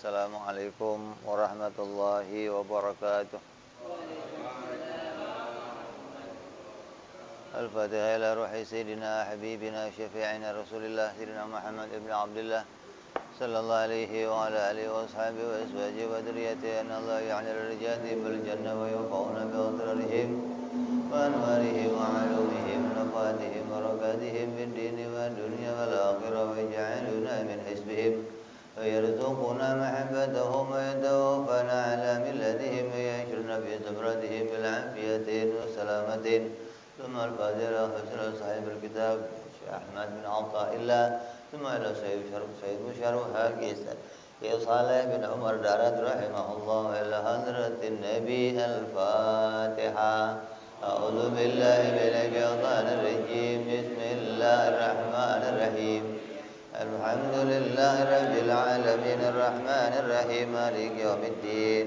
Assalamualaikum warahmatullahi wabarakatuh. Al-Fatihah ila ruhi Sayyidina Habibina Syafi'ina Rasulillah Sayyidina Muhammad ibn Abdullah sallallahu alaihi wa ala alihi wa ashabihi wa azwajihi wa dhurriyyatihi anna Allah ya'ni ar-rijati bil jannah wa yufa'una bi asrarihim wa anwarihim wa alumihim nafatihim wa rakatihim bid dini wa dunya wal akhirah wa ja'aluna min hisbihim ويرزقنا محبتهم ويتوفنا على ملتهم ويحشرنا في زمرتهم بالعافية والسلامة ثم الفاتحة حسن صاحب الكتاب الشيخ أحمد بن عطاء الله ثم إلى سيد شرح يا صالح بن عمر دارت رحمه الله إلى حضرة النبي الفاتحة أعوذ بالله من الشيطان الرجيم بسم الله الرحمن الرحيم الحمد لله رب العالمين الرحمن الرحيم مالك يوم الدين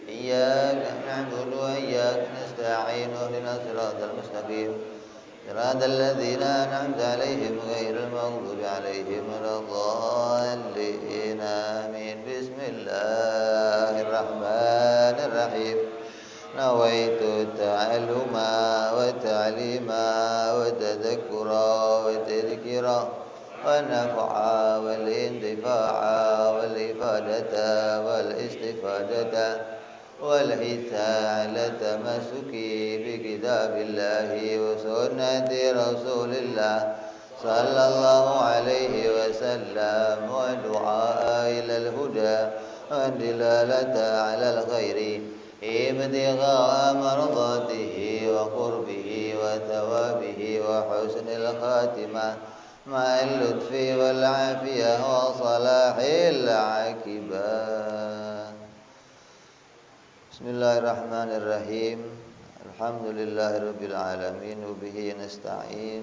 إياك نعبد وإياك نستعين اهدنا الصراط المستقيم صراط الذين أنعمت عليهم غير المغضوب عليهم ولا الضالين آمين بسم الله الرحمن الرحيم نويت التعلم والتعليم والتذكر والتذكير والنفع والانتفاع والإفادة والاستفادة والحث على التمسك بكتاب الله وسنة رسول الله صلى الله عليه وسلم والدعاء إلى الهدى والدلالة على الخير ابتغاء مرضاته وقربه وثوابه وحسن الخاتمة مع اللطف والعافية وصلاح العاقبة. Bismillahirrahmanirrahim. Alhamdulillahirabbil alamin wa bihi nasta'in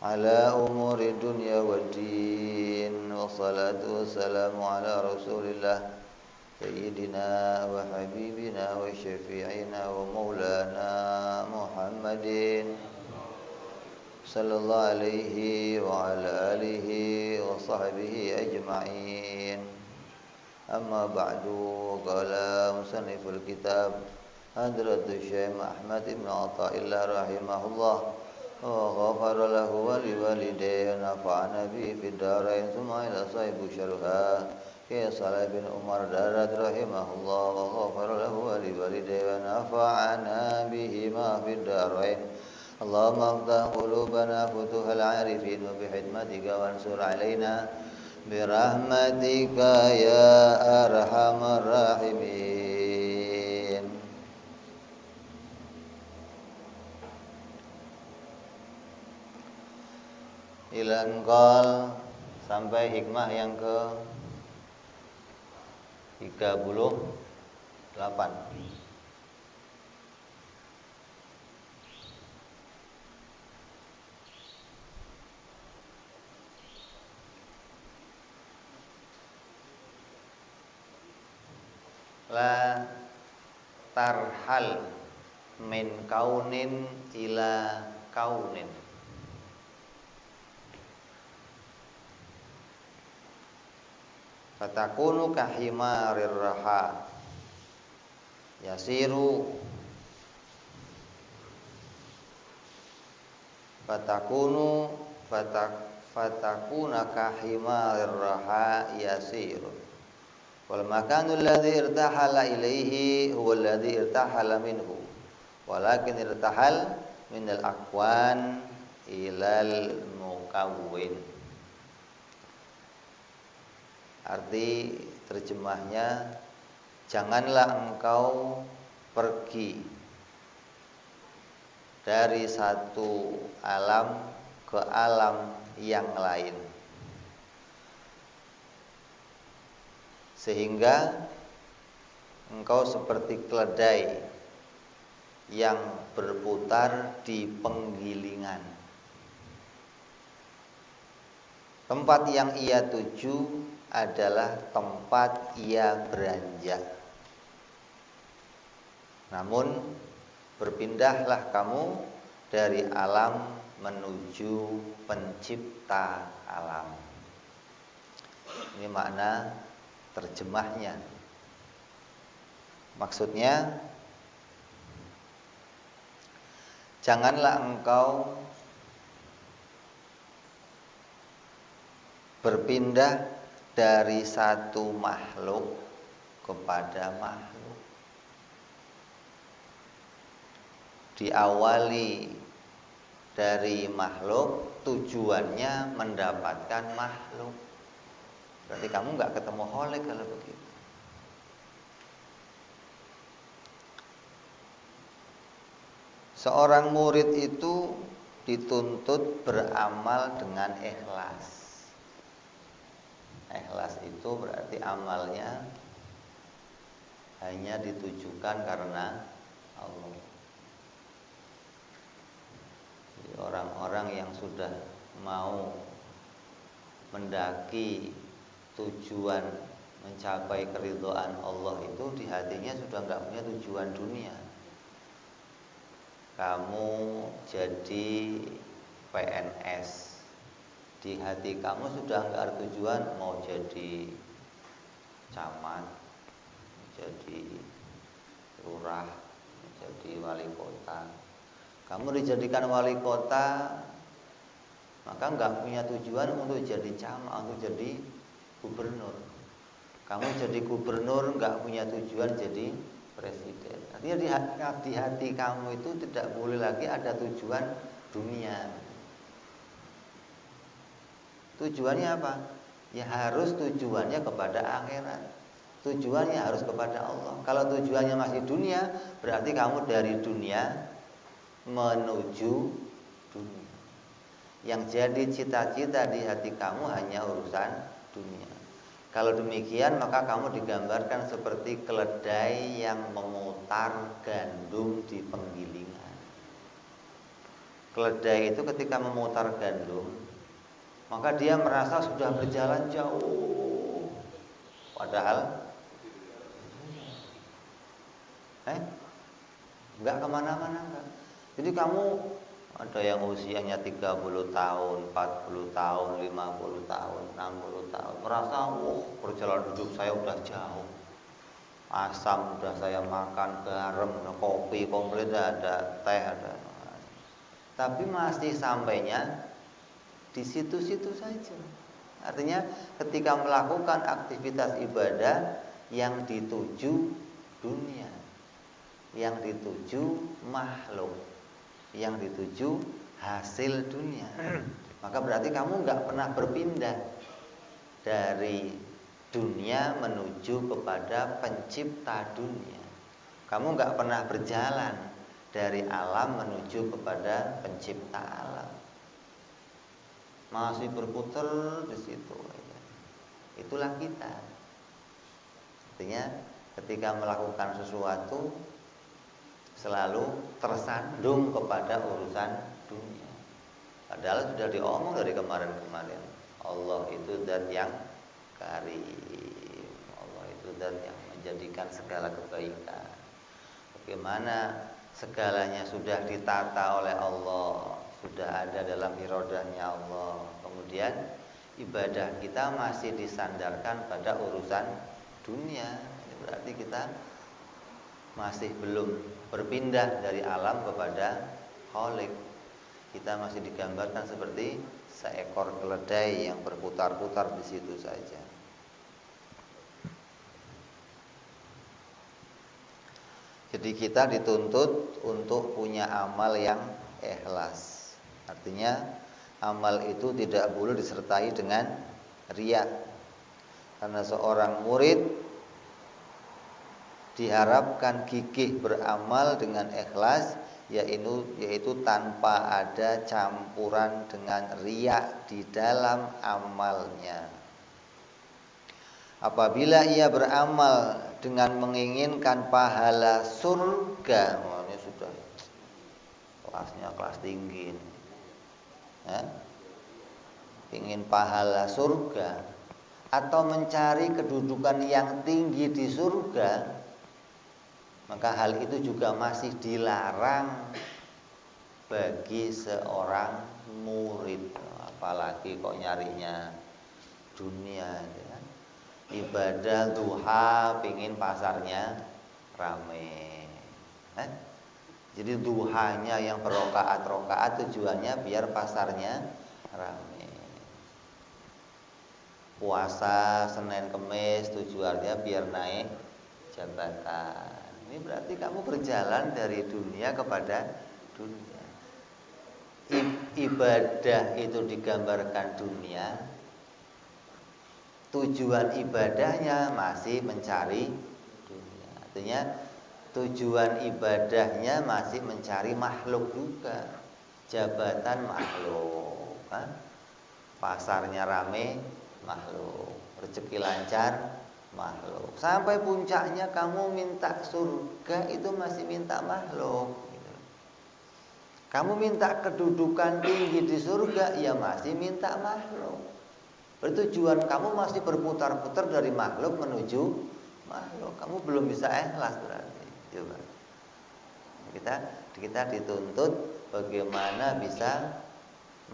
ala umuri dunya waddin. Wassalatu wassalamu ala Rasulillah sayyidina wa habibina wa syafi'ina wa maulana Muhammadin sallallahu alaihi wa ala alihi wa sahbihi ajma'in. Amma ba'du, qala musanniful kitab Hadratus Syekh Ahmad ibn Athaillah rahimahullah wa ghafara lahu wa liwalidayhi wa nafa'ana bihi fid darain thumma ila sahibu syarha ya Salih bin Umar Darat rahimahullah wa ghafara lahu wa liwalidayhi wa nafa'ana bihi ma fid darain. Allahumma aftah qulubana futuhal arifin wa bihidmatika wansur alaina birahmatika ya arhamar rahimin. Ilan qal sampai hikmah yang ke 38. La tarhal min kaunin ila kaunin. Fatakunu kahimarir raha yasiru fatakuna kahimarir raha yasiru. Wal makanul ladzi irtahala ilaihi huwa alladzi irtahala minhu walakin irtahal minal aqwan ilal mukawwin. Arti terjemahnya, janganlah engkau pergi dari satu alam ke alam yang lain sehingga engkau seperti keledai yang berputar di penggilingan. Tempat yang ia tuju adalah tempat ia beranjak. Namun berpindahlah kamu dari alam menuju pencipta alam. Ini makna terjemahnya. Maksudnya, janganlah engkau berpindah dari satu makhluk kepada makhluk. Diawali dari makhluk, tujuannya mendapatkan makhluk. Berarti kamu nggak ketemu Khalik kalau begitu. Seorang murid itu dituntut beramal dengan ikhlas. Ikhlas itu berarti amalnya hanya ditujukan karena Allah. Jadi orang-orang yang sudah mau mendaki tujuan mencapai keridhaan Allah itu di hatinya sudah nggak punya tujuan dunia. Kamu jadi PNS, di hati kamu sudah nggak ada tujuan mau jadi camat, jadi lurah, jadi wali kota. Kamu dijadikan wali kota, maka nggak punya tujuan untuk jadi camat, untuk jadi gubernur. Kamu jadi gubernur nggak punya tujuan jadi presiden. Artinya di hati kamu itu tidak boleh lagi ada tujuan dunia. Tujuannya apa? Ya harus tujuannya kepada akhirat. Tujuannya harus kepada Allah. Kalau tujuannya masih dunia, berarti kamu dari dunia menuju dunia. Yang jadi cita-cita di hati kamu hanya urusan dunia. Kalau demikian, maka kamu digambarkan seperti keledai yang memutar gandum di penggilingan. Keledai itu ketika memutar gandum, maka dia merasa sudah berjalan jauh. Padahal enggak kemana-mana enggak. Jadi kamu ada yang usianya 30 tahun, 40 tahun, 50 tahun, 60 tahun. Merasa, perjalanan hidup saya udah jauh. Asam udah saya makan, garam, kopi, komplit ada, teh ada. Tapi masih sampainya di situ-situ saja. Artinya ketika melakukan aktivitas ibadah yang dituju dunia, yang dituju makhluk, yang dituju hasil dunia, maka berarti kamu nggak pernah berpindah dari dunia menuju kepada pencipta dunia. Kamu nggak pernah berjalan dari alam menuju kepada pencipta alam. Masih berputar di situ. Itulah kita. Artinya ketika melakukan sesuatu selalu tersandung kepada urusan dunia. Padahal sudah diomong dari kemarin-kemarin. Allah itu zat yang karim. Allah itu zat yang menjadikan segala kebaikan. Bagaimana segalanya sudah ditata oleh Allah, sudah ada dalam iradahnya Allah. Kemudian ibadah kita masih disandarkan pada urusan dunia. Ini berarti kita masih belum berpindah dari alam kepada Khalik. Kita masih digambarkan seperti seekor keledai yang berputar-putar di situ saja. Jadi kita dituntut untuk punya amal yang ikhlas. Artinya amal itu tidak boleh disertai dengan riya. Karena seorang murid diharapkan gigih beramal dengan ikhlas, yaitu tanpa ada campuran dengan riya di dalam amalnya. Apabila ia beramal dengan menginginkan pahala surga, ini sudah kelasnya kelas tinggi, ingin pahala surga atau mencari kedudukan yang tinggi di surga, maka hal itu juga masih dilarang bagi seorang murid. Apalagi kok nyarinya dunia, ya. ibadah duha pingin pasarnya rame. Jadi duhanya yang berokaat-rokaat tujuannya biar pasarnya rame. Puasa Senin Kemis tujuannya biar naik jabatan. Ini berarti kamu berjalan dari dunia kepada dunia. Ibadah itu digambarkan dunia. Tujuan ibadahnya masih mencari dunia. Artinya tujuan ibadahnya masih mencari makhluk juga. Jabatan makhluk, pasarnya rame makhluk, rezeki lancar makhluk. Sampai puncaknya kamu minta surga itu masih minta makhluk. Kamu minta kedudukan tinggi di surga ya masih minta makhluk. Bertujuan kamu masih berputar-putar dari makhluk menuju makhluk. Kamu belum bisa ikhlas berarti. Coba. Kita dituntut bagaimana bisa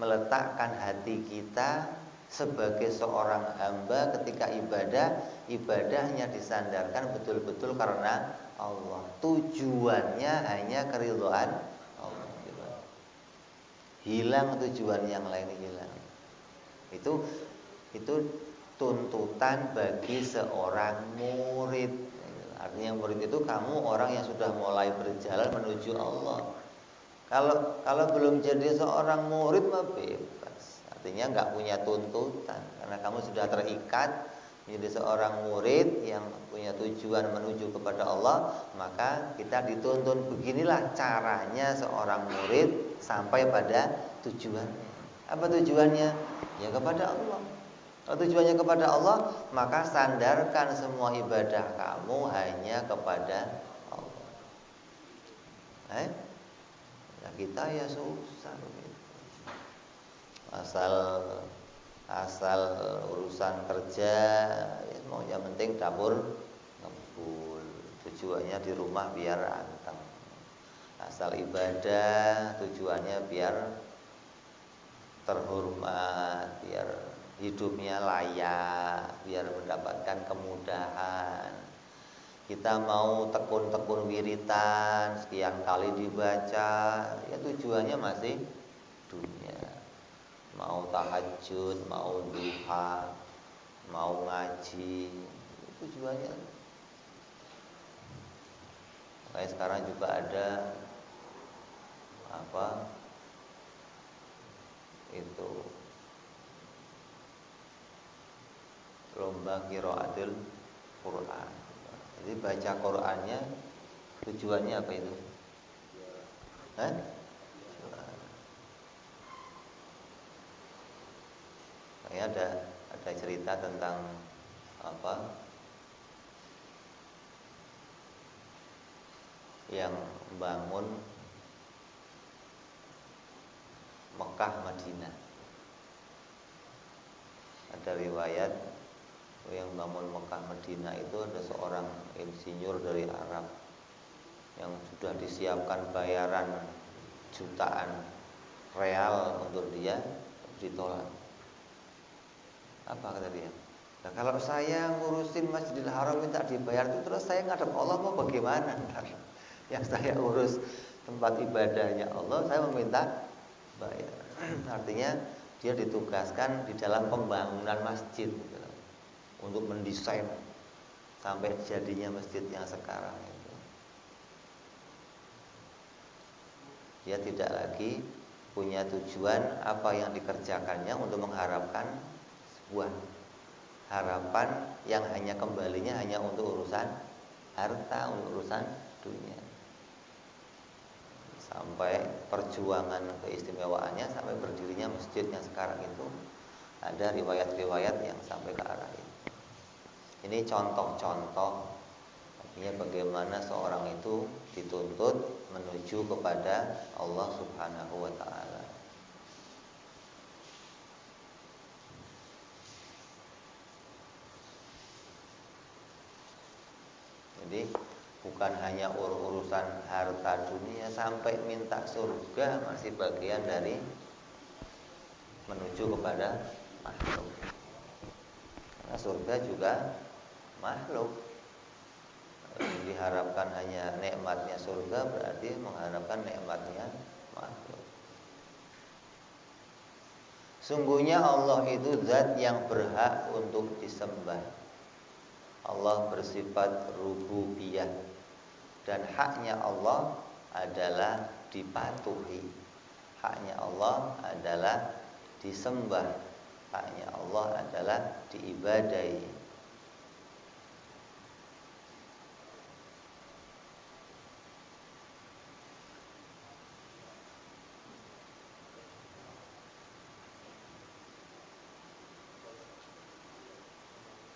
meletakkan hati kita sebagai seorang hamba ketika ibadahnya disandarkan betul-betul karena Allah. Tujuannya hanya keridhaan Allah. Hilang tujuan yang lain hilang. Itu tuntutan bagi seorang murid. Artinya murid itu kamu orang yang sudah mulai berjalan menuju Allah. Kalau belum jadi seorang murid mah bebas. Artinya nggak punya tuntutan karena kamu sudah terikat menjadi seorang murid yang punya tujuan menuju kepada Allah, maka kita dituntun beginilah caranya seorang murid sampai pada tujuannya. Apa tujuannya? Ya kepada Allah. Kalau tujuannya kepada Allah, maka sandarkan semua ibadah kamu hanya kepada Allah. Ya kita ya susah begitu. Asal urusan kerja, ya mau yang penting dapur ngebul. Tujuannya di rumah biar anteng. Asal ibadah, tujuannya biar terhormat, biar hidupnya layak, biar mendapatkan kemudahan. Kita mau tekun-tekun wiritan, sekian kali dibaca, ya tujuannya masih dunia. Mau tahajud, mau duha, mau ngaji, tujuannya. Kayak sekarang juga ada itu lomba qiraatul Quran. Jadi baca Qurannya tujuannya apa itu? Kayak ada cerita tentang yang bangun Mekah Madinah. Ada riwayat yang bangun Mekah Madinah itu ada seorang insinyur dari Arab yang sudah disiapkan bayaran jutaan real untuk dia, ditolak. Apa kata dia? Nah, kalau saya ngurusin Masjidil Haram minta dibayar itu terus saya ngadep Allah mau bagaimana? Yang saya urus tempat ibadahnya Allah, saya meminta bayar. Artinya dia ditugaskan di dalam pembangunan masjid gitu, untuk mendesain sampai jadinya masjid yang sekarang itu. Dia tidak lagi punya tujuan apa yang dikerjakannya untuk mengharapkan sebuah harapan yang hanya kembalinya hanya untuk urusan harta, untuk urusan dunia. Sampai perjuangan keistimewaannya sampai berdirinya masjid yang sekarang itu ada riwayat-riwayat yang sampai ke arah itu. Ini contoh-contoh artinya bagaimana seorang itu dituntut menuju kepada Allah Subhanahu wa taala. Jadi bukan hanya urusan harta dunia, sampai minta surga masih bagian dari menuju kepada makhluk. Karena surga juga makhluk. Diharapkan hanya nikmatnya surga, berarti mengharapkan nikmatnya makhluk. Sungguhnya Allah itu zat yang berhak untuk disembah. Allah bersifat rububiyah, dan haknya Allah adalah dipatuhi. Haknya Allah adalah disembah. Haknya Allah adalah diibadahi.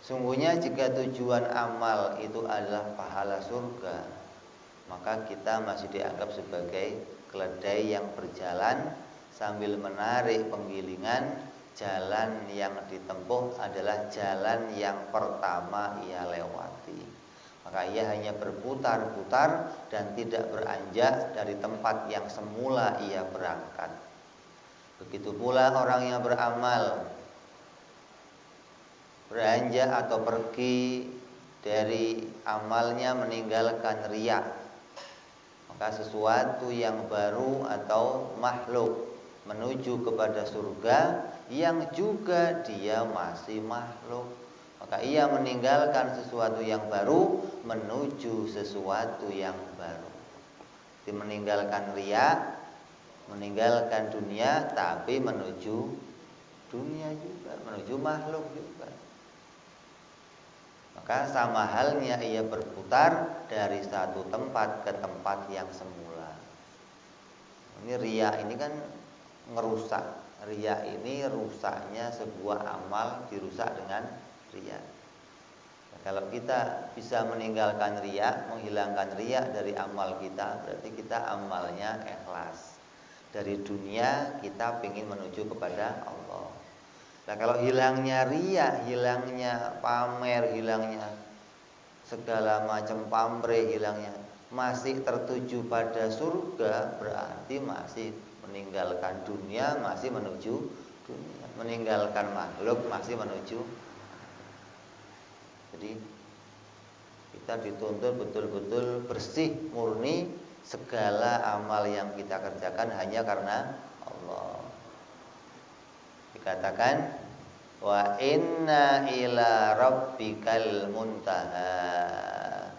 Sungguhnya jika tujuan amal itu adalah pahala surga, maka kita masih dianggap sebagai keledai yang berjalan sambil menarik penggilingan. Jalan yang ditempuh adalah jalan yang pertama ia lewati. Maka ia hanya berputar-putar dan tidak beranjak dari tempat yang semula ia berangkat. Begitu pula orang yang beramal, beranjak atau pergi dari amalnya meninggalkan riya, maka sesuatu yang baru atau makhluk menuju kepada surga yang juga dia masih makhluk, maka ia meninggalkan sesuatu yang baru menuju sesuatu yang baru. Dia meninggalkan riya, meninggalkan dunia, tapi menuju dunia juga, menuju makhluk juga. Maka sama halnya ia berputar dari satu tempat ke tempat yang semula. Ini riya ini kan ngerusak. Riya ini rusaknya sebuah amal dirusak dengan riya. Nah, kalau kita bisa meninggalkan riya, menghilangkan riya dari amal kita, berarti kita amalnya ikhlas. Dari dunia kita ingin menuju kepada Allah. Nah, kalau hilangnya riya, hilangnya pamer, hilangnya segala macam pamrih, hilangnya masih tertuju pada surga, berarti masih meninggalkan dunia, masih menuju dunia. Meninggalkan makhluk, masih menuju. Jadi kita dituntut betul-betul bersih, murni, segala amal yang kita kerjakan hanya karena Allah. Dikatakan wa inna ila rabbikal muntaha,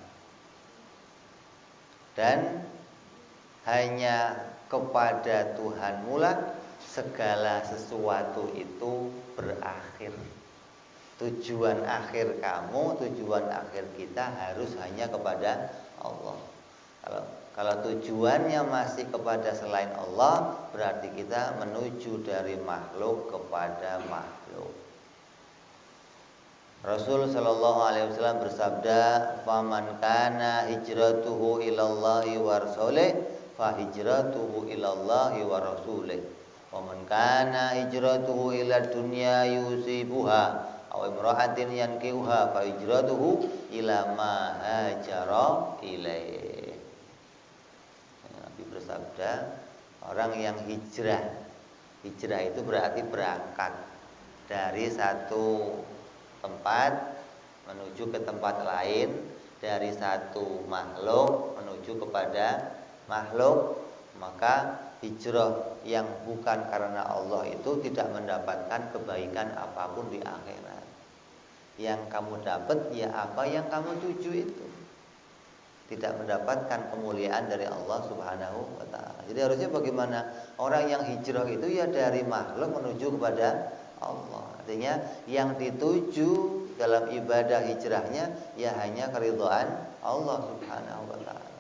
dan hanya kepada Tuhanmu lah segala sesuatu itu berakhir. Tujuan akhir kamu, tujuan akhir kita harus hanya kepada Allah. Kalau tujuannya masih kepada selain Allah, berarti kita menuju dari makhluk kepada makhluk. Rasul sallallahu alaihi wasallam bersabda, "Faman kana hijratuhu ilallahi wa rasulih, fa hijratuhu ilallahi wa rasulih. Wa man kana hijratuhu ila dunya yusibuha aw imra'atin yankihuha, fa hijratuhu ila ma hajara ilaih." Nabi bersabda, orang yang hijrah itu berarti berangkat dari satu tempat menuju ke tempat lain, dari satu makhluk menuju kepada makhluk, maka hijrah yang bukan karena Allah itu tidak mendapatkan kebaikan apapun di akhirat. Yang kamu dapat ya apa yang kamu tuju itu, tidak mendapatkan kemuliaan dari Allah Subhanahu wa ta'ala. Jadi harusnya bagaimana orang yang hijrah itu ya dari makhluk menuju kepada Allah. Artinya yang dituju dalam ibadah hijrahnya ya hanya keridhaan Allah Subhanahu wa ta'ala.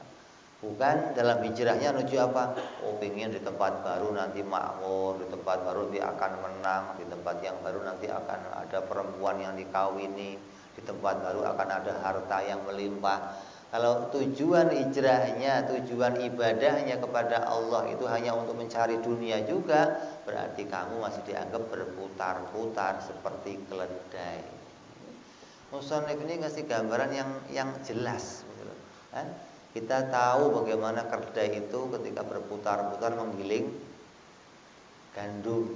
Bukan dalam hijrahnya menuju apa? Oh, pengen di tempat baru nanti makmur, di tempat baru nanti akan menang, di tempat yang baru nanti akan ada perempuan yang dikawini, di tempat baru akan ada harta yang melimpah. Kalau tujuan hijrahnya, tujuan ibadahnya kepada Allah itu hanya untuk mencari dunia juga, berarti kamu masih dianggap berputar-putar seperti keledai. Musannif ini ngasih gambaran yang jelas, gitu loh. Kita tahu bagaimana keledai itu ketika berputar-putar menggiling gandum,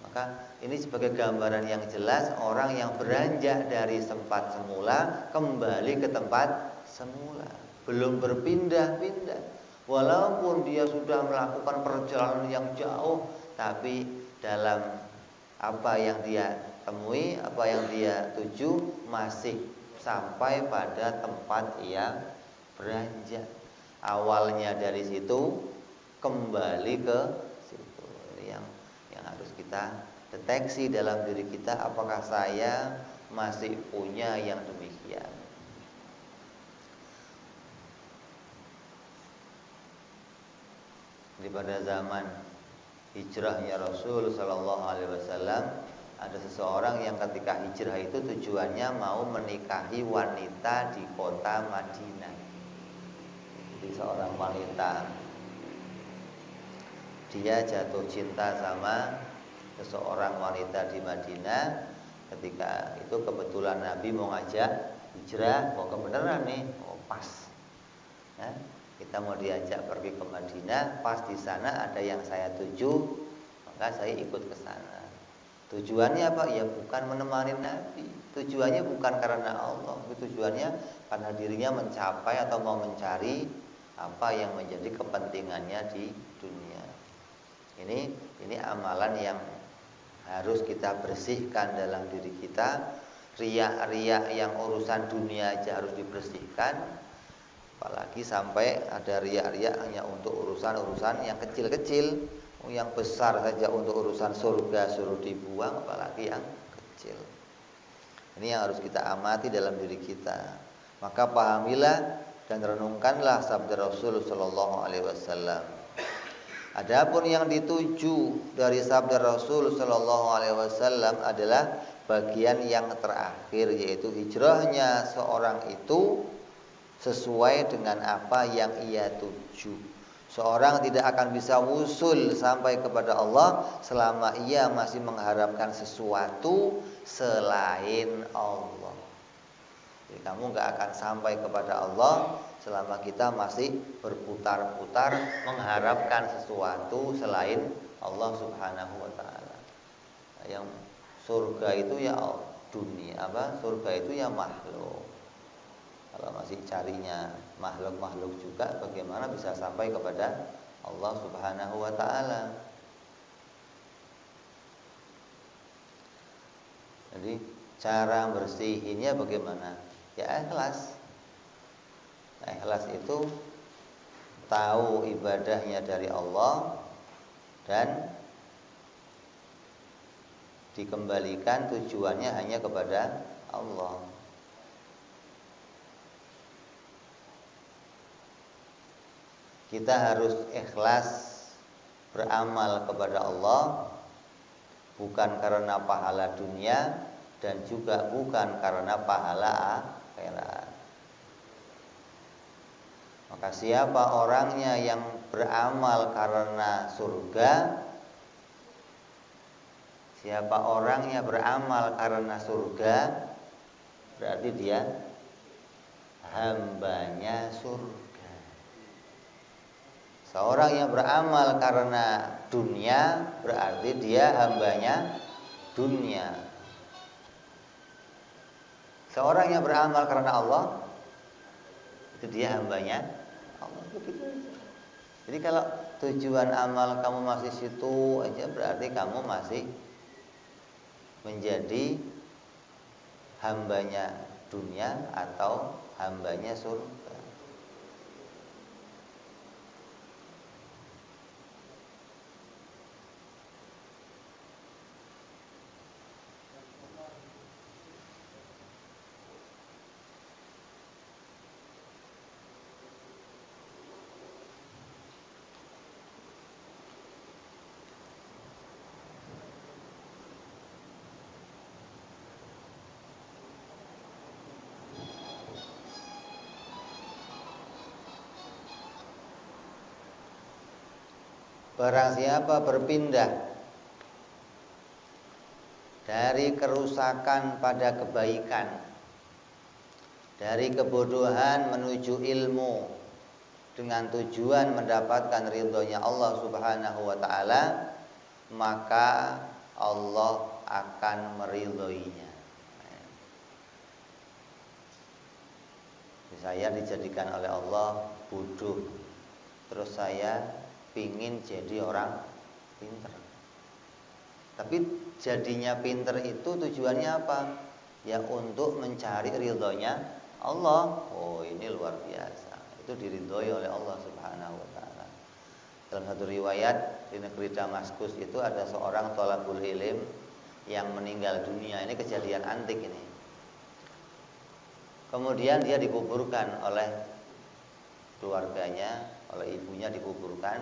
Maka ini sebagai gambaran yang jelas orang yang beranjak dari tempat semula kembali ke tempat semula, belum berpindah-pindah. Walaupun dia sudah melakukan perjalanan yang jauh, tapi dalam apa yang dia temui, apa yang dia tuju masih sampai pada tempat ia beranjak. Awalnya dari situ, kembali ke situ. Ini yang harus kita deteksi dalam diri kita, apakah saya masih punya yang demikian. Di pada zaman hijrahnya Rasul Sallallahu Alaihi Wasallam, ada seseorang yang ketika hijrah itu tujuannya mau menikahi wanita di kota Madinah. Jadi seorang wanita, dia jatuh cinta sama seseorang wanita di Madinah. Ketika itu kebetulan Nabi mau ngajak hijrah, mau kebenaran nih, pas. Ya, kita mau diajak pergi ke Madinah, pas di sana ada yang saya tuju, maka saya ikut ke sana. Tujuannya apa? Ya bukan menemani Nabi. Tujuannya bukan karena Allah, tujuannya karena dirinya mencapai atau mau mencari apa yang menjadi kepentingannya di dunia. Ini amalan yang harus kita bersihkan dalam diri kita. Riya-riya yang urusan dunia aja harus dibersihkan, apalagi sampai ada riya-riya hanya untuk urusan-urusan yang kecil-kecil. Yang besar saja untuk urusan surga suruh dibuang, apalagi yang kecil. Ini yang harus kita amati dalam diri kita. Maka pahamilah dan renungkanlah sabda Rasul Sallallahu Alaihi Wasallam. Adapun yang dituju dari sabda Rasul Sallallahu Alaihi Wasallam adalah bagian yang terakhir, yaitu hijrahnya seorang itu sesuai dengan apa yang ia tuju. Seorang tidak akan bisa wusul sampai kepada Allah selama ia masih mengharapkan sesuatu selain Allah. Jadi kamu gak akan sampai kepada Allah selama kita masih berputar-putar mengharapkan sesuatu selain Allah Subhanahu wa taala. Yang surga itu ya dunia, surga itu ya makhluk. Kalau masih carinya makhluk-makhluk juga, bagaimana bisa sampai kepada Allah Subhanahu wa taala? Jadi cara bersihinnya bagaimana? Ya ikhlas. Nah, ikhlas itu tahu ibadahnya dari Allah dan dikembalikan tujuannya hanya kepada Allah. Kita harus ikhlas beramal kepada Allah, bukan karena pahala dunia dan juga bukan karena pahala akhirat. Maka siapa orangnya yang beramal karena surga, siapa orangnya beramal karena surga, berarti dia hambanya surga. Seorang yang beramal karena dunia berarti dia hambanya dunia. Seorang yang beramal karena Allah itu dia hambanya Allah. Begitu aja. Jadi kalau tujuan amal kamu masih situ aja, berarti kamu masih menjadi hambanya dunia atau hambanya surga. Barang siapa berpindah dari kerusakan pada kebaikan, dari kebodohan menuju ilmu dengan tujuan mendapatkan ridhonya Allah Subhanahu wa taala, maka Allah akan meridhoinya. Saya dijadikan oleh Allah bodoh, terus saya pingin jadi orang pinter. Tapi jadinya pinter itu tujuannya apa? Ya untuk mencari ridhonya Allah. Oh, ini luar biasa. Itu diridhoi oleh Allah Subhanahu wa taala. Dalam satu riwayat di negeri Damaskus itu ada seorang thalabul ilm yang meninggal dunia. Ini kejadian antik ini. Kemudian dia dikuburkan oleh keluarganya, oleh ibunya dikuburkan,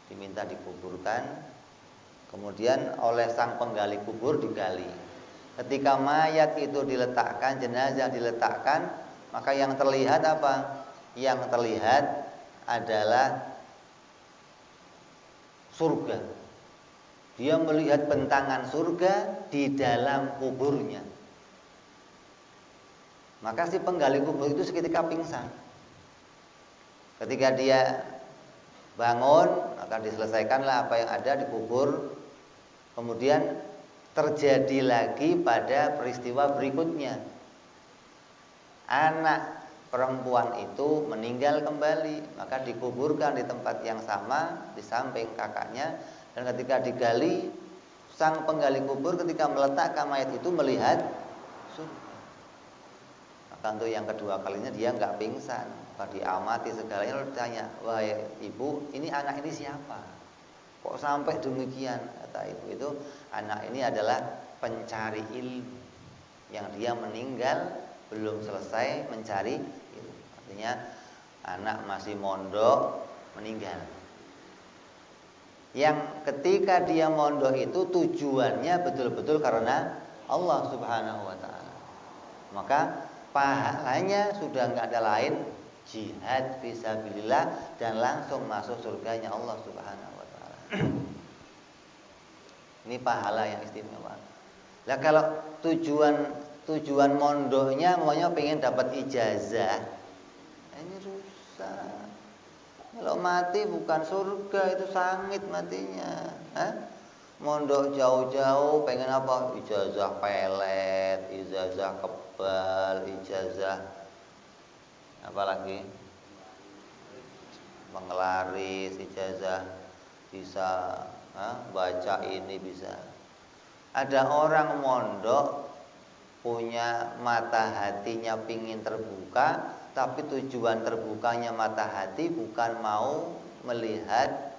diminta dikuburkan. Kemudian oleh sang penggali kubur digali. Ketika mayat itu diletakkan, jenazah diletakkan, maka yang terlihat apa? Yang terlihat adalah surga. Dia melihat bentangan surga di dalam kuburnya. Maka si penggali kubur itu seketika pingsan. Ketika dia bangun, maka diselesaikanlah apa yang ada di kubur. Kemudian terjadi lagi pada peristiwa berikutnya. Anak perempuan itu meninggal kembali, maka dikuburkan di tempat yang sama di samping kakaknya. Dan ketika digali, sang penggali kubur ketika meletakkan mayat itu melihat surga. Maka untuk yang kedua kalinya dia nggak pingsan, maka diamati segalanya. Lalu ditanya, wahai ibu, ini anak ini siapa? Kok sampai demikian? Kata ibu itu, anak ini adalah pencari ilmu yang dia meninggal belum selesai mencari ilmu. Artinya anak masih mondok meninggal. Yang ketika dia mondok itu tujuannya betul-betul karena Allah Subhanahu wa taala. Maka pahalanya sudah nggak ada lain, jihad fisabilillah dan langsung masuk surganya Allah Subhanahu wa taala. Ini pahala yang istimewa. Lah kalau tujuan mondoknya maunya pengen dapat ijazah, ini rusak. Kalau mati bukan surga, itu sangit matinya. Mondok jauh-jauh pengen apa? Ijazah pelet, ijazah kebal, ijazah apa lagi? Penglaris, ijazah bisa baca ini bisa. Ada orang mondok punya mata hatinya pingin terbuka, tapi tujuan terbukanya mata hati bukan mau melihat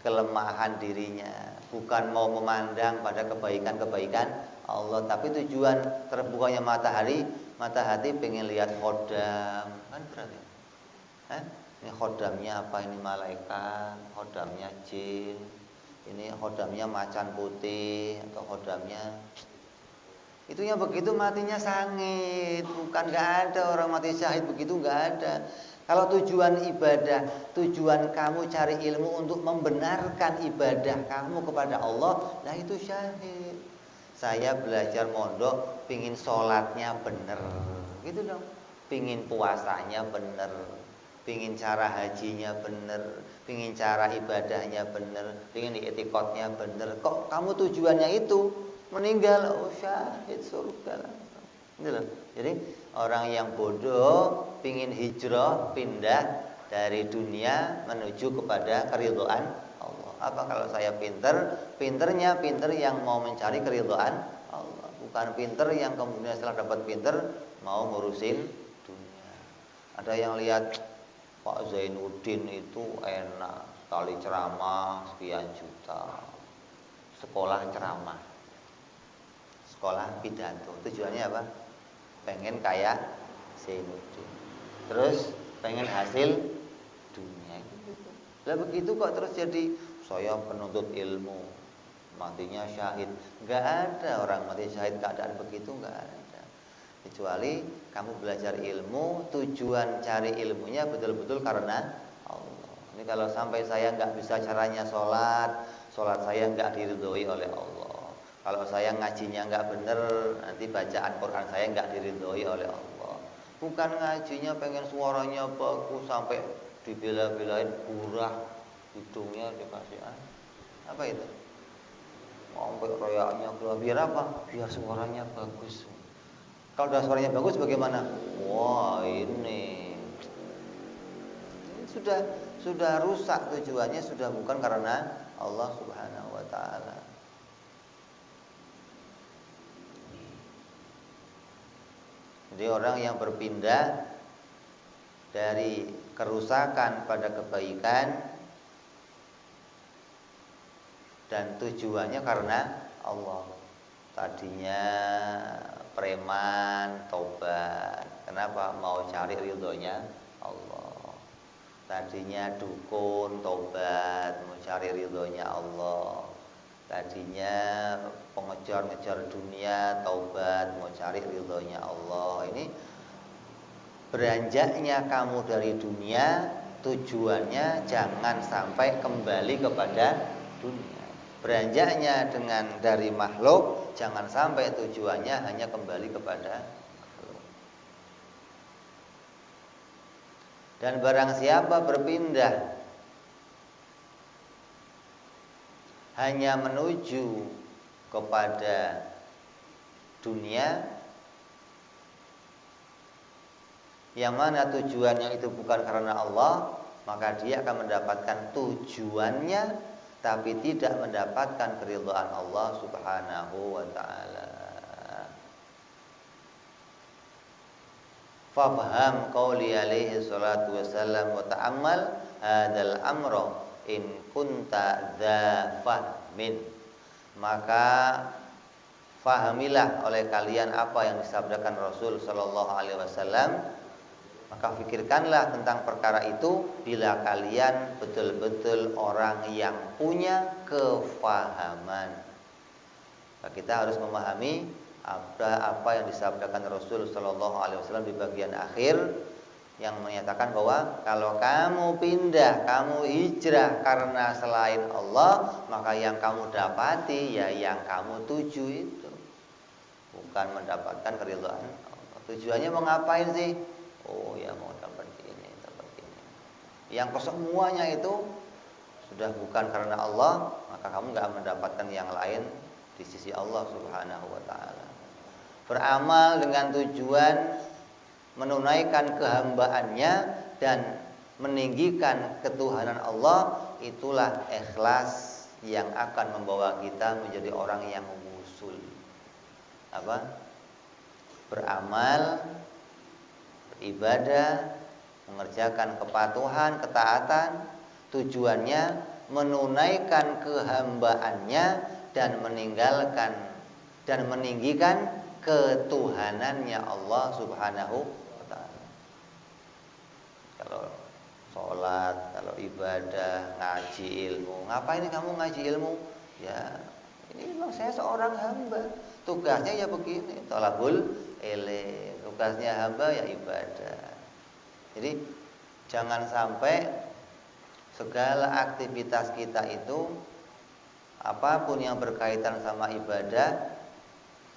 kelemahan dirinya, bukan mau memandang pada kebaikan-kebaikan Allah, tapi tujuan terbukanya mata hati pengen lihat khodam, kan berarti. Ini khodamnya apa? Ini malaikat, khodamnya jin, ini khodamnya macan putih atau khodamnya. Itunya begitu matinya sangit. Bukan gak ada orang mati syahid begitu, gak ada. Kalau tujuan ibadah, tujuan kamu cari ilmu untuk membenarkan ibadah kamu kepada Allah, nah itu syahid. Saya belajar mondok, pingin sholatnya bener, gitu dong. Pingin puasanya bener, pingin cara hajinya bener, pingin cara ibadahnya bener, pingin i'tikadnya bener. Kok kamu tujuannya itu? Meninggal, oh syahid surga lah. Jadi orang yang bodoh pingin hijrah, pindah dari dunia menuju kepada keridhaan Allah. Apa kalau saya pinter? Pinternya pinter yang mau mencari keridhaan Allah, bukan pinter yang kemudian setelah dapat pinter mau ngurusin dunia. Ada yang lihat Pak Zainuddin itu enak sekali ceramah sekian juta, sekolah ceramah, sekolah pidato. Tujuannya apa? Pengen kayak Zainuddin, terus pengen hasil dunia gitu. Lah begitu kok terus jadi saya penuntut ilmu, matinya syahid. Enggak ada orang mati syahid keadaan begitu, enggak ada. Kecuali kamu belajar ilmu, tujuan cari ilmunya betul-betul karena Allah. Ini kalau sampai saya enggak bisa caranya sholat saya enggak diridhoi oleh Allah. Kalau saya ngajinya enggak bener, nanti bacaan Quran saya enggak diridhoi oleh Allah. Bukan ngajinya pengen suaranya bagus sampai dibela-belain kurang, hidungnya dikasih apa itu? Sampai royaknya keluar, biar apa? Biar suaranya bagus. Kalau udah suaranya bagus bagaimana? Wah, ini sudah rusak, tujuannya sudah bukan karena Allah Subhanahu wa taala. Jadi orang yang berpindah dari kerusakan pada kebaikan dan tujuannya karena Allah. Tadinya preman, tobat. Kenapa? Mau cari ridhonya Allah. Tadinya dukun, tobat, mau cari ridhonya Allah. Tadinya pengejar-ngejar dunia, taubat, mau cari ridhonya Allah. Ini beranjaknya kamu dari dunia, tujuannya jangan sampai kembali kepada dunia. Beranjaknya dari makhluk, jangan sampai tujuannya hanya kembali kepada makhluk. Dan barang siapa berpindah hanya menuju kepada dunia, yang mana tujuannya itu bukan karena Allah, maka dia akan mendapatkan tujuannya tapi tidak mendapatkan keridhaan Allah Subhanahu wa taala. Fafham qauli alaihi salatu wasallam wa ta'ammal hadzal amra in kunta dza fahmin. Maka fahamilah oleh kalian apa yang disabdakan Rasul sallallahu alaihi wasallam. Maka fikirkanlah tentang perkara itu bila kalian betul-betul orang yang punya kefahaman. Nah, kita harus memahami apa yang disabdakan Rasul Shallallahu Alaihi Wasallam di bagian akhir yang menyatakan bahwa kalau kamu pindah, kamu hijrah karena selain Allah, maka yang kamu dapati ya yang kamu tuju itu, bukan mendapatkan keridhaan Allah. Tujuannya mau ngapain sih? Oh ya mau dapat ini, dapat ini. Yang kesemuanya itu sudah bukan karena Allah, maka kamu nggak mendapatkan yang lain di sisi Allah Subhanahu wa taala. Beramal dengan tujuan menunaikan kehambaannya dan meninggikan ketuhanan Allah, itulah ikhlas yang akan membawa kita menjadi orang yang wusul. Apa? Beramal, beribadah, mengerjakan kepatuhan, ketaatan, tujuannya menunaikan kehambaannya dan meninggalkan dan meninggikan ketuhanannya Allah Subhanahu wa taala. Kalau sholat, kalau ibadah, ngaji ilmu, ngapain kamu ngaji ilmu? Ya, ini memang saya seorang hamba. Tugasnya ya begini, thalabul ilm. Tugasnya hamba ya ibadah. Jadi jangan sampai segala aktivitas kita itu, apapun yang berkaitan sama ibadah,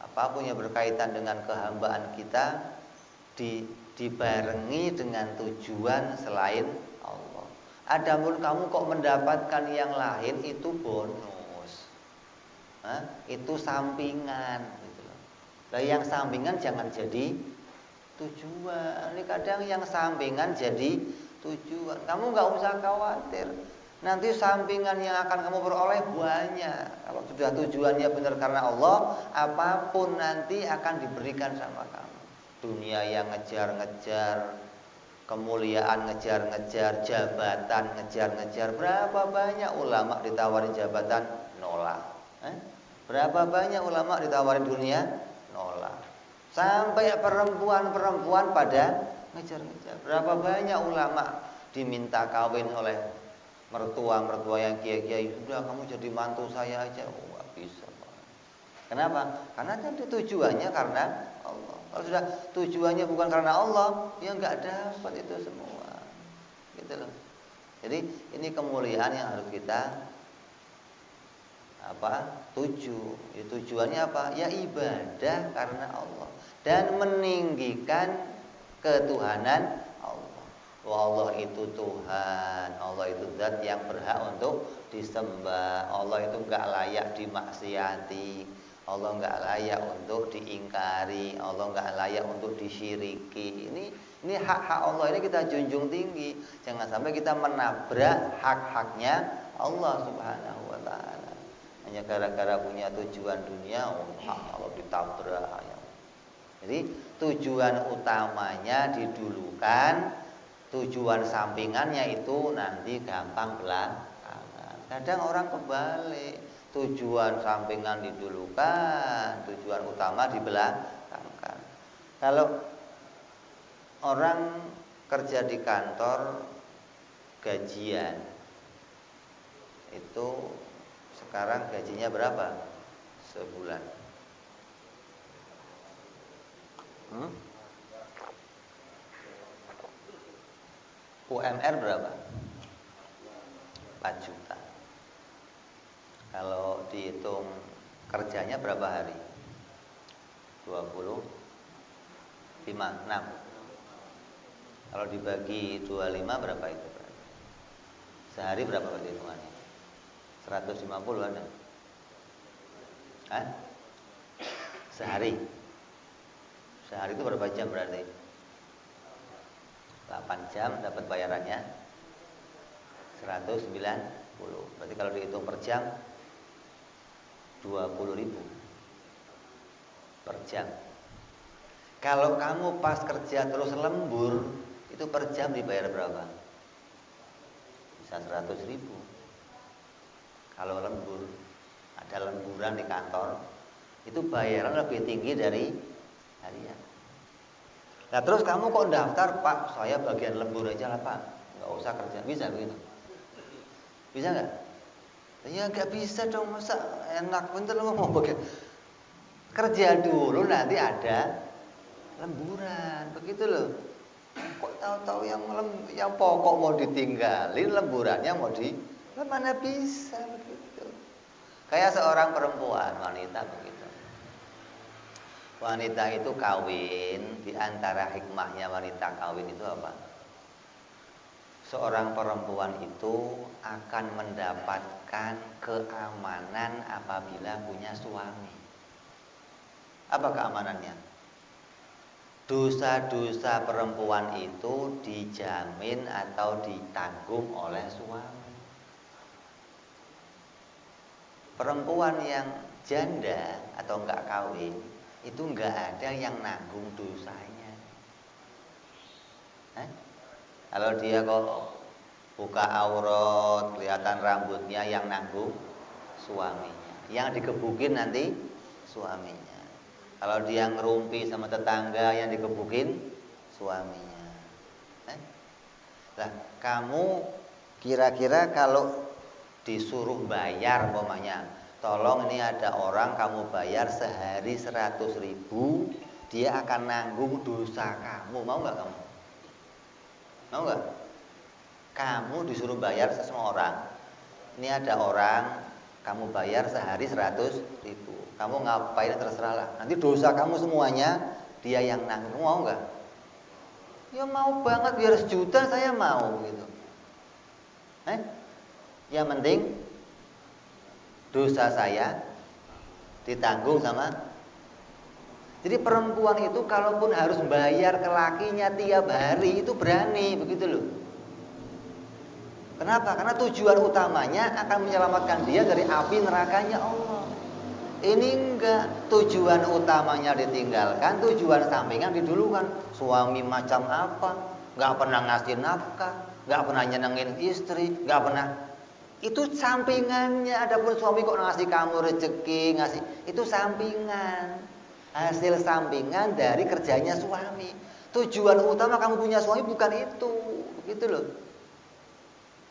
apapun yang berkaitan dengan kehambaan kita, dibarengi dengan tujuan selain Allah. Adapun kamu kok mendapatkan yang lain, itu bonus, itu sampingan gitu loh. Nah, yang sampingan jangan jadi tujuan. Ini kadang yang sampingan jadi tujuan. Kamu nggak usah khawatir. Nanti sampingan yang akan kamu peroleh banyak. Kalau sudah tujuannya benar karena Allah, apapun nanti akan diberikan sama kamu. Dunia yang ngejar-ngejar, kemuliaan ngejar-ngejar, jabatan ngejar-ngejar. Berapa banyak ulama ditawarin jabatan, nolak. Berapa banyak ulama ditawarin dunia, nolak. Sampai perempuan-perempuan pada ngejar-ngejar. Berapa banyak ulama diminta kawin oleh mertua-mertua yang kiai-kiai, sudah kamu jadi mantu saya aja. Oh, gak bisa. Kenapa? Karena tadi tujuannya karena Allah. Kalau sudah tujuannya bukan karena Allah, ya nggak dapat itu semua. Gitu loh. Jadi ini kemuliaan yang harus kita tuju. Ya, tujuannya apa? Ya ibadah karena Allah dan meninggikan ketuhanan Allah. Allah itu Tuhan, Allah itu zat yang berhak untuk disembah. Allah itu enggak layak dimaksiati, Allah enggak layak untuk diingkari, Allah enggak layak untuk disyiriki. Ini hak-hak Allah, ini kita junjung tinggi. Jangan sampai kita menabrak hak-haknya Allah Subhanahu wa taala. Hanya gara-gara punya tujuan dunia, hak Allah ditabrak. Jadi tujuan utamanya didulukan, tujuan sampingannya itu nanti gampang belakangan. Kadang orang kebalik, tujuan sampingan didulukan, tujuan utama dibelakangkan. Kalau orang kerja di kantor gajian, itu sekarang gajinya berapa sebulan? UMR berapa? 4 juta. Kalau dihitung kerjanya berapa hari? 25, 6. Kalau dibagi 25 berapa itu? Sehari berapa berarti hitungannya? 150 ada? Hah? Sehari? Sehari itu berapa jam berarti? 8 jam dapat bayarannya 190. Berarti kalau dihitung per jam 20.000 per jam. Kalau kamu pas kerja terus lembur, itu per jam dibayar berapa? Bisa 100.000. Kalau lembur, ada lemburan di kantor, itu bayaran lebih tinggi dari harian. Nah terus kamu kok daftar, Pak, saya bagian lembur aja lah Pak, nggak usah kerja, bisa begitu? Bisa nggak? Ya nggak bisa dong, masa enak bener lo mau bagian kerja dulu nanti ada lemburan, begitu loh. Kok tahu-tahu yang pokok mau ditinggalin, lemburannya mau mana bisa begitu? Kayak seorang perempuan, wanita begitu. Wanita itu kawin, di antara hikmahnya wanita kawin itu apa? Seorang perempuan itu akan mendapatkan keamanan apabila punya suami. Apa keamanannya? Dosa-dosa perempuan itu dijamin atau ditanggung oleh suami. Perempuan yang janda atau enggak kawin itu enggak ada yang nanggung dosanya. Kalau dia kok buka aurat, kelihatan rambutnya, yang nanggung suaminya. Yang dikebukin nanti suaminya. Kalau dia ngerumpi sama tetangga, yang dikebukin suaminya. Nah, kamu kira-kira kalau disuruh bayar umpamanya, tolong ini ada orang kamu bayar sehari 100.000, dia akan nanggung dosa kamu, mau nggak kamu? Mau nggak? Kamu disuruh bayar seseorang, ini ada orang kamu bayar sehari 100.000, kamu ngapain terserah lah, nanti dosa kamu semuanya dia yang nanggung, mau nggak? Ya mau banget, biar 1 juta saya mau gitu. Yang penting dosa saya ditanggung sama. Jadi perempuan itu kalaupun harus bayar ke lakinya tiap hari itu berani, begitu loh. Kenapa? Karena tujuan utamanya akan menyelamatkan dia dari api nerakanya Allah. Ini enggak, tujuan utamanya ditinggalkan, tujuan sampingan didulukan. Suami macam apa? Enggak pernah ngasih nafkah, enggak pernah nyenengin istri, enggak pernah. Itu sampingannya. Adapun suami kok ngasih kamu rezeki, ngasih, itu sampingan, hasil sampingan dari kerjanya suami. Tujuan utama kamu punya suami bukan itu, gitu loh.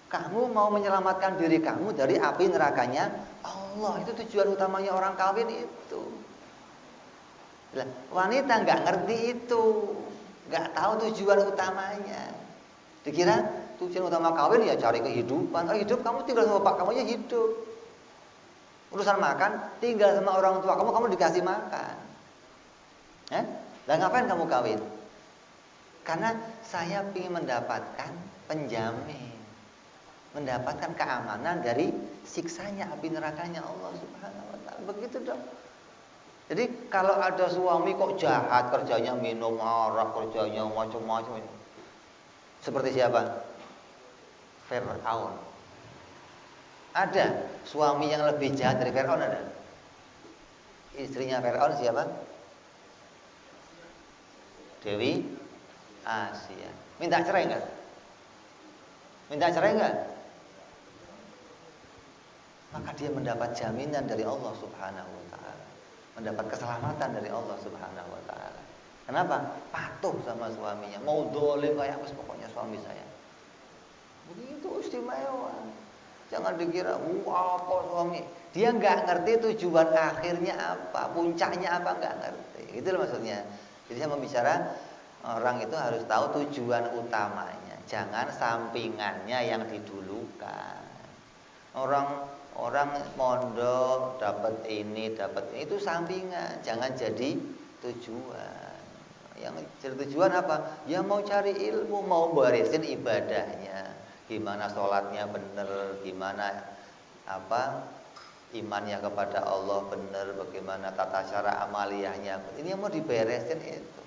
Kamu mau menyelamatkan diri kamu dari api nerakanya Allah, itu tujuan utamanya orang kawin itu. Lah, wanita nggak ngerti itu, nggak tahu tujuan utamanya. Dikira tujuan utama kawin ya cari kehidupan. Oh, hidup kamu tinggal sama bapak kamu aja hidup. Urusan makan tinggal sama orang tua kamu, kamu dikasih makan. Lah ngapain kamu kawin? Karena saya ingin mendapatkan penjamin, mendapatkan keamanan dari siksanya api nerakanya Allah Subhanahu wa taala. Begitu dong. Jadi kalau ada suami kok jahat, kerjanya minum arak, kerjanya macam-macam, seperti siapa? Fir'aun. Ada suami yang lebih jahat dari Fir'aun, ada? Istrinya Fir'aun siapa? Dewi Asia. Minta cerai enggak? Minta cerai enggak? Maka dia mendapat jaminan dari Allah Subhanahu wa taala. Mendapat keselamatan dari Allah Subhanahu wa taala. Kenapa? Patuh sama suaminya. Mau dolim kayak apa pokoknya suami saya. Begitu istimewa. Jangan dikira, apa suami. Dia nggak ngerti tujuan akhirnya apa, puncaknya apa, nggak ngerti. Itu maksudnya. Jadi saya membicara orang itu harus tahu tujuan utamanya. Jangan sampingannya yang didulukan. Orang mondok dapat ini itu sampingan, jangan jadi tujuan. Yang jadi tujuan apa? Ya mau cari ilmu, mau barisin ibadahnya, gimana sholatnya benar, gimana imannya kepada Allah benar, bagaimana tata cara amaliyahnya. Ini yang mau diberesin itu.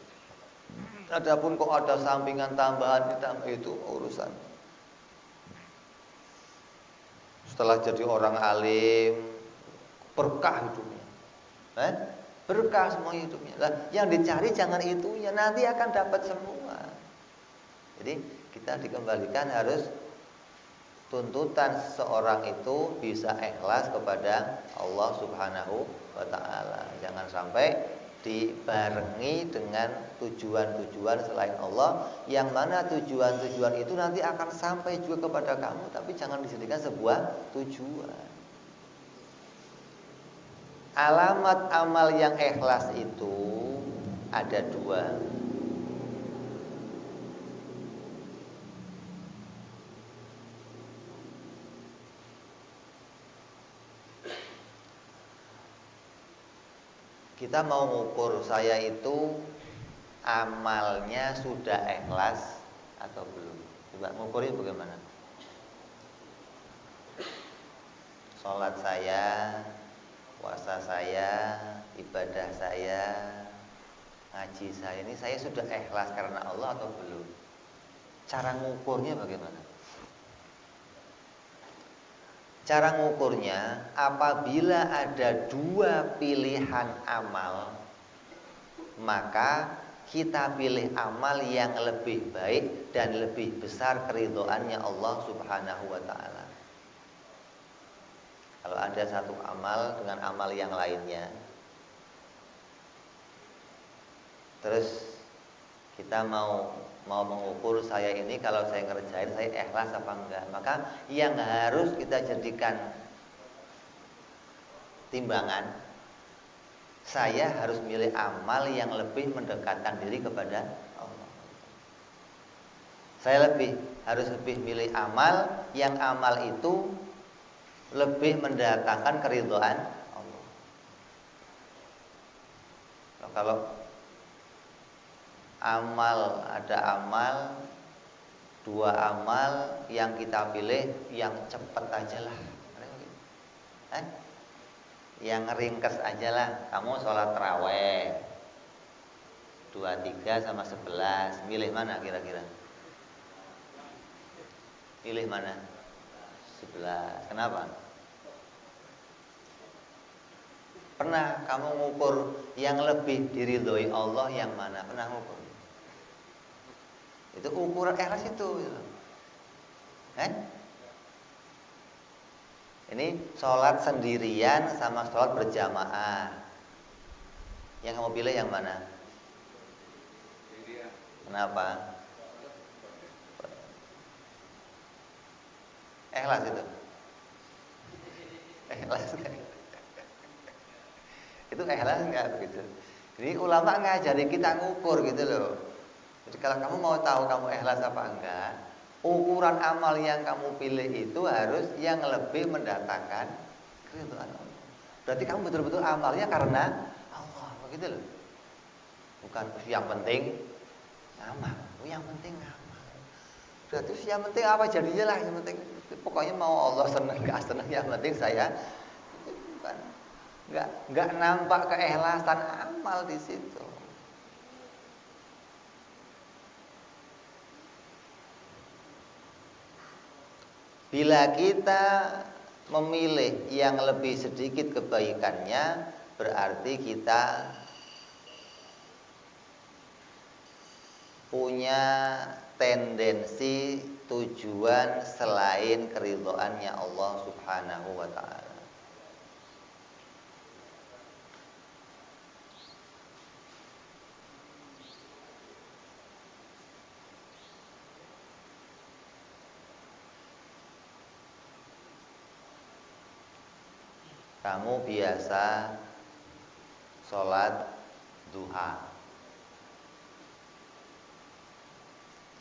Adapun kok ada sampingan tambahan itu urusan. Setelah jadi orang alim, berkah hidupnya, berkah semua hidupnya. Lah, yang dicari jangan itunya, nanti akan dapat semua. Jadi kita dikembalikan harus tuntutan seorang itu bisa ikhlas kepada Allah Subhanahu wa taala. Jangan sampai dibarengi dengan tujuan-tujuan selain Allah, yang mana tujuan-tujuan itu nanti akan sampai juga kepada kamu, tapi jangan dijadikan sebuah tujuan. Alamat amal yang ikhlas itu ada dua. Kita mau ngukur saya itu amalnya sudah ikhlas atau belum. Coba ngukurnya bagaimana? Sholat saya, puasa saya, ibadah saya, ngaji saya, ini saya sudah ikhlas karena Allah atau belum? Cara ngukurnya bagaimana? Cara ngukurnya, apabila ada dua pilihan amal, maka kita pilih amal yang lebih baik dan lebih besar keridhoannya Allah Subhanahu wa ta'ala. Kalau ada satu amal dengan amal yang lainnya, terus kita mau mengukur saya ini, kalau saya ngerjain saya ikhlas apa enggak, maka yang harus kita jadikan timbangan, saya harus milih amal yang lebih mendekatkan diri kepada Allah. Saya harus lebih milih amal yang amal itu lebih mendatangkan keridhaan Allah. Kalau ada dua amal yang kita pilih yang cepat aja lah, yang ringkes aja lah. Kamu sholat taraweh 23 sama 11, milih mana kira-kira? Pilih mana? 11. Kenapa? Pernah kamu ngukur yang lebih diridhoi Allah yang mana? Pernah ngukur? Itu ukuran ikhlas itu. Ini sholat sendirian sama sholat berjamaah. Yang kamu pilih yang mana? Kenapa? Ikhlas itu. Ikhlas kan? Itu ikhlas enggak begitu? Ini ulama ngajari kita ngukur gitu loh. Jadi kalau kamu mau tahu kamu ikhlas apa enggak, ukuran amal yang kamu pilih itu harus yang lebih mendatangkan keridhaan Allah. Berarti kamu betul-betul amalnya karena Allah, begitu loh. Bukan yang penting amal. Yang yang penting amal. Berarti yang penting apa jadinya lah, yang penting pokoknya mau Allah senang gak senang, yang penting saya bukan nggak nampak keikhlasan amal di situ. Bila kita memilih yang lebih sedikit kebaikannya, berarti kita punya tendensi tujuan selain keridhaannya Allah Subhanahu wa ta'ala. Kamu biasa sholat duha,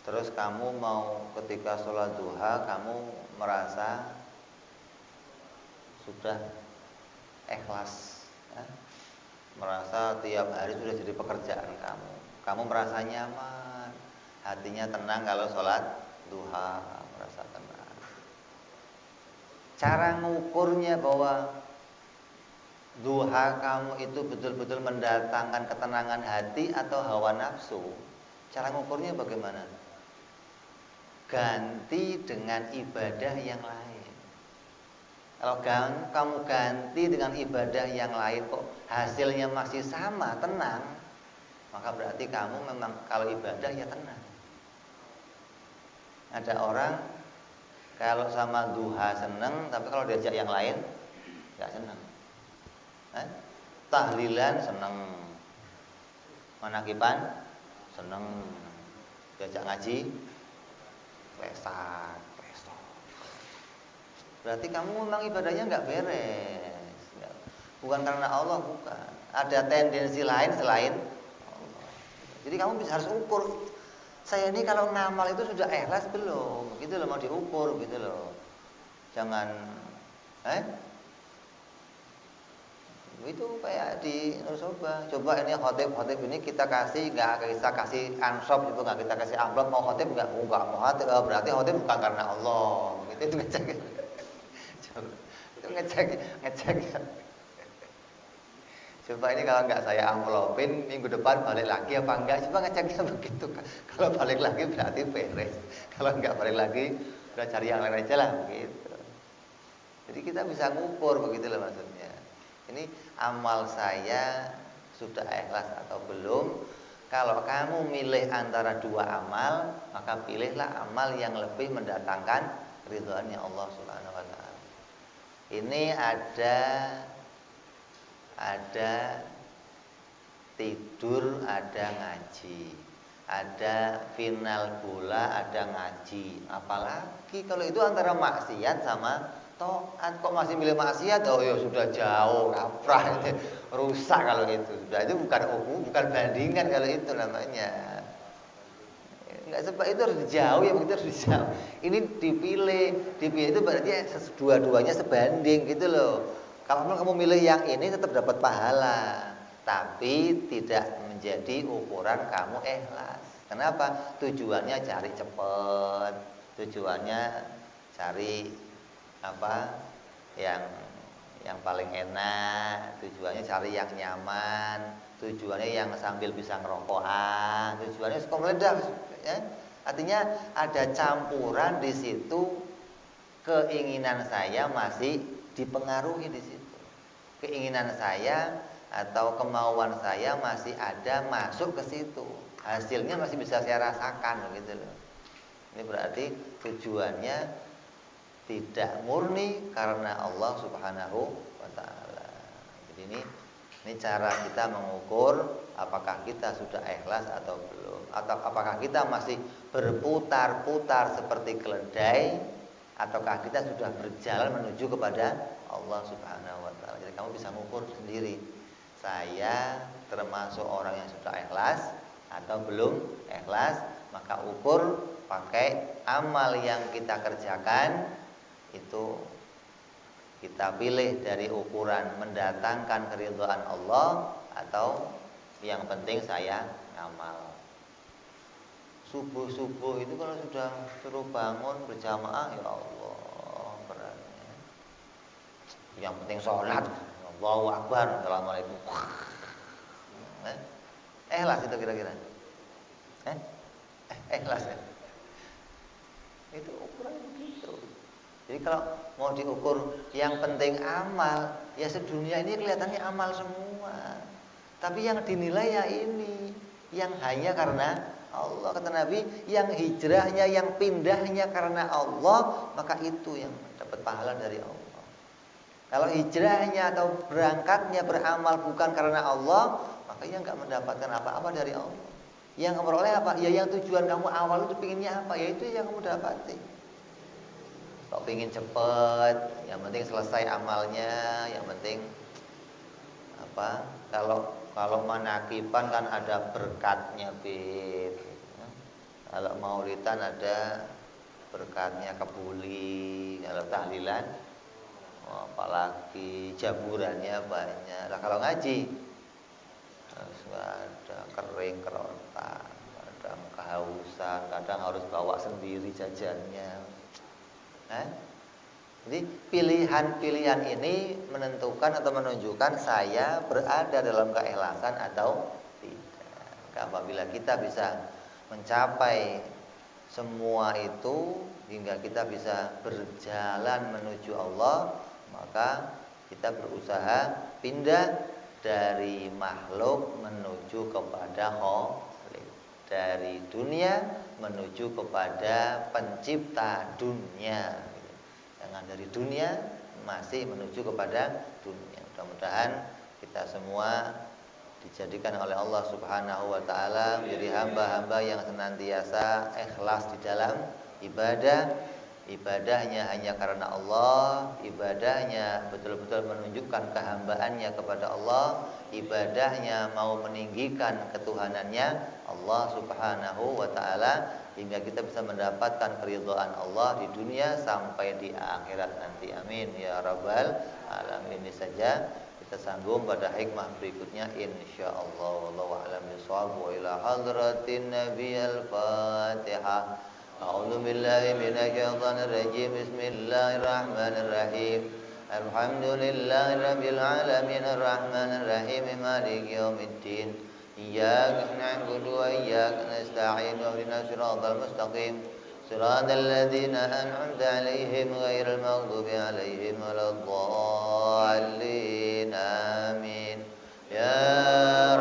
terus kamu mau ketika sholat duha kamu merasa sudah ikhlas, ya? Merasa tiap hari sudah jadi pekerjaan kamu. Kamu merasa nyaman, hatinya tenang kalau sholat duha, merasa tenang. Cara ngukurnya bahwa duha kamu itu betul-betul mendatangkan ketenangan hati atau hawa nafsu, cara ngukurnya bagaimana? Ganti dengan ibadah yang lain. Kalau kamu ganti dengan ibadah yang lain kok hasilnya masih sama, tenang, maka berarti kamu memang kalau ibadah ya tenang. Ada orang kalau sama duha seneng, tapi kalau diajak yang lain nggak seneng. Tahlilan seneng, manakiban seneng, diajak ngaji lesan. Berarti kamu memang ibadahnya nggak beres. Bukan karena Allah, bukan. Ada tendensi lain selain Allah. Jadi kamu harus ukur, saya ini kalau ngamal itu sudah ikhlas belum? Gitu loh, mau diukur gitu loh. Jangan itu kayak di coba ini khotib ini kita kasih, nggak kita kasih ansop itu, nggak kita kasih amplop, mau khotib nggak mau khotib, berarti khotib bukan karena Allah. Itu ngecek, itu ngecek. Coba ini kalau nggak saya amplopin minggu depan balik lagi apa enggak? Coba ngeceknya begitu. Kalau balik lagi berarti beres. Kalau nggak balik lagi udah cari yang lain aja lah begitu. Jadi kita bisa ngukur begitu loh maksudnya. Ini amal saya sudah ikhlas atau belum? Kalau kamu milih antara dua amal, maka pilihlah amal yang lebih mendatangkan ridhoannya Allah Subhanahu wa ta'ala. Ini ada tidur, ada ngaji, ada final bola, ada ngaji. Apalagi kalau itu antara maksiat sama taat, kok masih milih maksiat? Oh ya sudah jauh, kaprah, rusak kalau itu. Sudah itu bukan bandingan kalau itu namanya. Enggak sebab itu harus dijauh, ya begitu harus dijauh. Ini dipilih itu berarti dua-duanya sebanding gitu loh. Kalau kamu milih yang ini tetap dapat pahala, tapi tidak menjadi ukuran kamu ikhlas. Kenapa? Tujuannya cari cepet, tujuannya cari apa yang paling enak, tujuannya cari yang nyaman, tujuannya yang sambil bisa ngerokokan, tujuannya sekolah ya. Artinya ada campuran di situ, keinginan saya masih dipengaruhi di situ, keinginan saya atau kemauan saya masih ada masuk ke situ, hasilnya masih bisa saya rasakan gitu loh. Ini berarti tujuannya tidak murni karena Allah Subhanahu wa ta'ala. Jadi ini cara kita mengukur apakah kita sudah ikhlas atau belum, atau apakah kita masih berputar-putar seperti keledai, ataukah kita sudah berjalan menuju kepada Allah Subhanahu wa ta'ala. Jadi kamu bisa mengukur sendiri, saya termasuk orang yang sudah ikhlas atau belum ikhlas. Maka ukur pakai amal yang kita kerjakan itu, kita pilih dari ukuran mendatangkan keridhaan Allah atau yang penting saya ngamal. Subuh-subuh itu kalau sudah suruh bangun berjamaah, ya Allah beratnya. Yang penting sholat, Allahu Akbar, Assalamualaikum. Ikhlas itu kira-kira. Ikhlas ya. Itu ukurannya begitu. Jadi kalau mau diukur yang penting amal, ya sedunia ini kelihatannya amal semua. Tapi yang dinilai ya ini, yang hanya karena Allah. Kata Nabi, yang hijrahnya, yang pindahnya karena Allah, maka itu yang dapat pahala dari Allah. Kalau hijrahnya atau berangkatnya beramal bukan karena Allah, maka ia enggak mendapatkan apa-apa dari Allah. Yang kamu peroleh apa? Ya yang tujuan kamu awal itu pinginnya apa? Ya itu yang kamu dapati. Kalau pingin cepet, yang penting selesai amalnya, yang penting apa? Kalau manakiban kan ada berkatnya, Bib. Kalau maulidan ada berkatnya, kebuli. Kalau tahlilan, apalagi jamurannya banyak. Nah kalau ngaji, ada kering kerontak, kadang kehausan, kadang harus bawa sendiri jajannya. Jadi pilihan-pilihan ini menentukan atau menunjukkan saya berada dalam keikhlasan atau tidak. Apabila kita bisa mencapai semua itu hingga kita bisa berjalan menuju Allah, maka kita berusaha pindah dari makhluk menuju kepada Khalik, dari dunia menuju kepada pencipta dunia. Jangan dari dunia masih menuju kepada dunia. Mudah-mudahan kita semua dijadikan oleh Allah Subhanahu wa taala menjadi hamba-hamba yang senantiasa ikhlas di dalam ibadah. Ibadahnya hanya karena Allah, ibadahnya betul-betul menunjukkan kehambaannya kepada Allah, ibadahnya mau meninggikan ketuhanannya Allah Subhanahu wa taala hingga kita bisa mendapatkan keridhaan Allah di dunia sampai di akhirat nanti. Amin ya rabbal alamin. Ini saja kita sambung pada hikmah berikutnya insyaallah. Wallahu a'lam bishawab. Wa ila hadratin nabiyil fatihah. A'udzu billahi minasyaitonir rajim. Bismillahirrahmanirrahim. Alhamdulillahi rabbil alamin arrahmanir rahim maliki yaumiddin. Iyyaka na'budu wa iyyaka nasta'in. Ihdinas siratal mustaqim. Siratal ladzina an'amta 'alaihim ghairil maghdubi 'alaihim waladdallin. Amin. Ya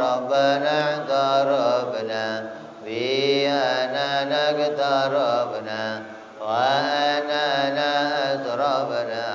Rabbana tarabna Biyana naqtarabna wa anana asrabna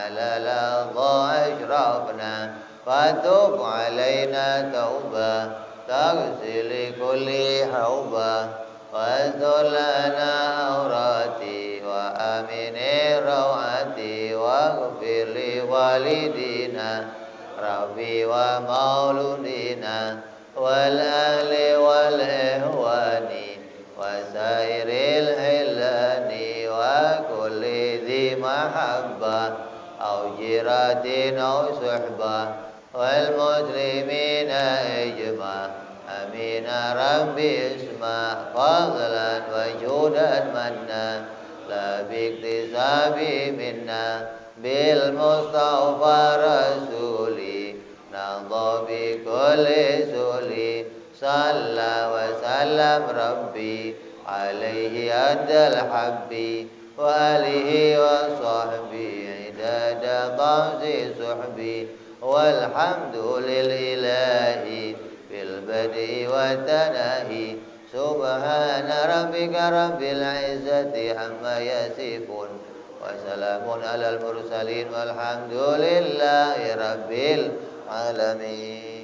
ala ladha ashrabna fatub alayna tauba taghsil kulli hauba wazdulana awrati wa amini rawati wa ghfir li walidina rabbi wa mauludina wal ahli wal ihwani wa sairil hilani wa kulli dhi mahabba au jiratin au suhba wal muslimina ijma amin rabbi isma fadlan wa judan manna la biktisabi minna bil mustafa rasuli nadha bi kulli suli salla wa sallam rabbi alaihi adal habbi wa alihi wa sahbihi idada qawsi suhbi walhamdu lillahi bil badi wa tanahi subhana rabbika rabbil izzati amma yasifun wa salamun alal mursalin walhamdulillahi rabbil alamin.